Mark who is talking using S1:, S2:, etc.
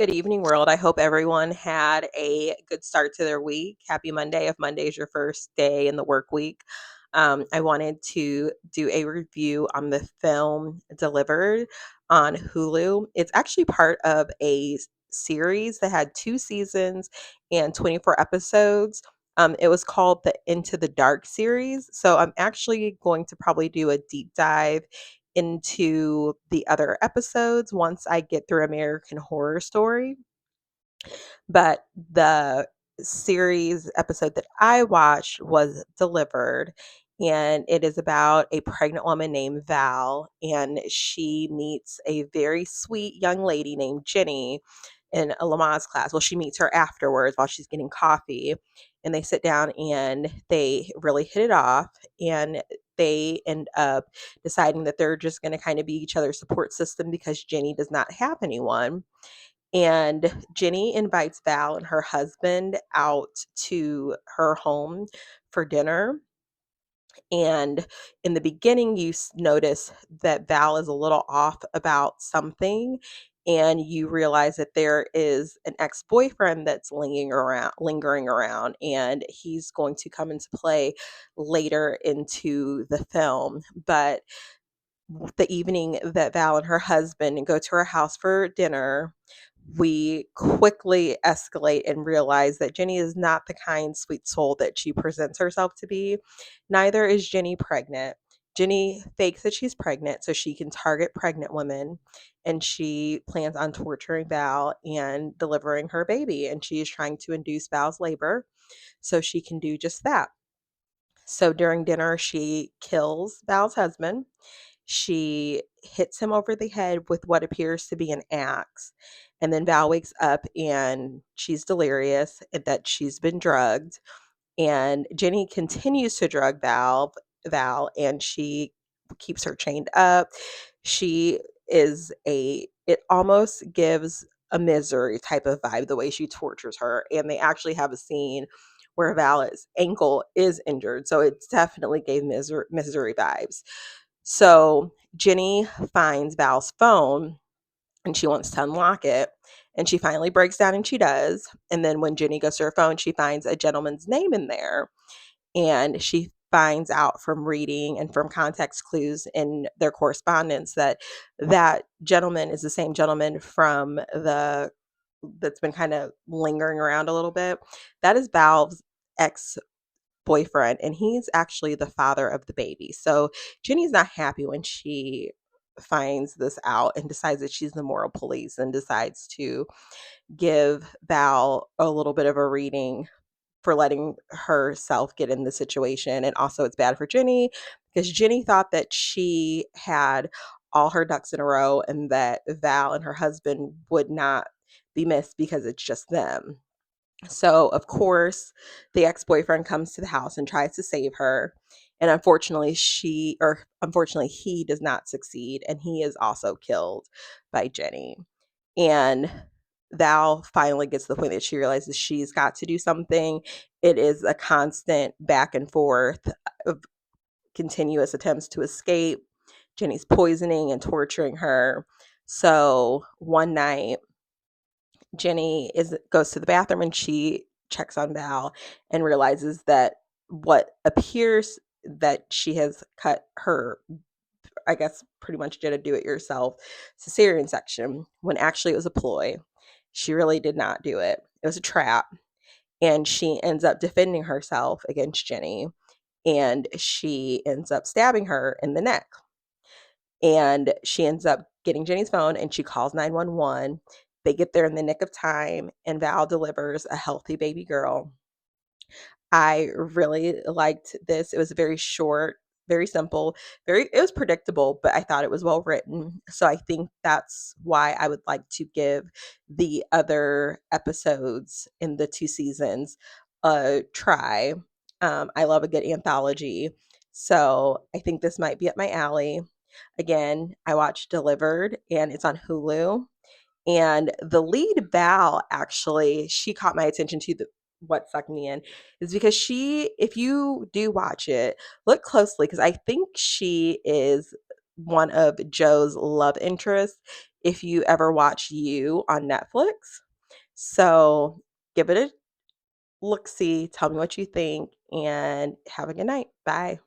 S1: Good evening, world. I hope everyone had a good start to their week. Happy Monday if Monday is your first day in the work week. I wanted to do a review on the film Delivered on Hulu. It's actually part of a series that had 2 seasons and 24 episodes. It was called the Into the Dark series. So I'm actually going to probably do a deep dive into the other episodes once I get through American Horror Story. But the series episode that I watched was Delivered, and it is about a pregnant woman named Val, and she meets a very sweet young lady named Jenny in a Lamaze class. Well, she meets her afterwards while she's getting coffee, and they sit down and they really hit it off, and they end up deciding that they're just going to kind of be each other's support system because Jenny does not have anyone. And Jenny invites Val and her husband out to her home for dinner. And in the beginning, notice that Val is a little off about something. And you realize that there is an ex-boyfriend that's lingering around, and he's going to come into play later into the film. But the evening that Val and her husband go to her house for dinner, we quickly escalate and realize that Jenny is not the kind, sweet soul that she presents herself to be. Neither is Jenny pregnant. Jenny fakes that she's pregnant so she can target pregnant women, and she plans on torturing Val and delivering her baby. And she is trying to induce Val's labor so she can do just that. So during dinner, she kills Val's husband. She hits him over the head with what appears to be an axe. And then Val wakes up and she's delirious that she's been drugged. And Jenny continues to drug Val, and she keeps her chained up. She is it almost gives a misery type of vibe the way she tortures her. And they actually have a scene where Val's ankle is injured. So it definitely gave misery vibes. So Jenny finds Val's phone and she wants to unlock it. And she finally breaks down and she does. And then when Jenny goes to her phone, she finds a gentleman's name in there. And she finds out from reading and from context clues in their correspondence that that gentleman is the same gentleman from the that's been kind of lingering around a little bit. That is Val's ex boyfriend, and he's actually the father of the baby. So Jenny's not happy when she finds this out and decides that she's the moral police and decides to give Val a little bit of a reading for letting herself get in the situation. And also, it's bad for Jenny because Jenny thought that she had all her ducks in a row and that Val and her husband would not be missed because it's just them. So, of course, the ex-boyfriend comes to the house and tries to save her. And unfortunately, he does not succeed. And he is also killed by Jenny. And Val finally gets to the point that she realizes she's got to do something. It is a constant back and forth of continuous attempts to escape. Jenny's poisoning and torturing her. So one night, Jenny goes to the bathroom and she checks on Val and realizes that what appears that she has cut her, I guess, pretty much did a do it yourself cesarean section when actually it was a ploy. She really did not do it. It was a trap. And she ends up defending herself against Jenny, and she ends up stabbing her in the neck. And she ends up getting Jenny's phone and she calls 911. They get there in the nick of time, and Val delivers a healthy baby girl. I really liked this. It was very short, very simple, it was predictable, but I thought it was well written. So I think that's why I would like to give the other episodes in the 2 seasons a try. I love a good anthology. So I think this might be up my alley. Again, I watched Delivered and it's on Hulu. And the lead Val, actually, she caught my attention to what sucked me in is because if you do watch it, look closely because I think she is one of Joe's love interests if you ever watch You on Netflix. So give it a look see, tell me what you think, and have a good night. Bye.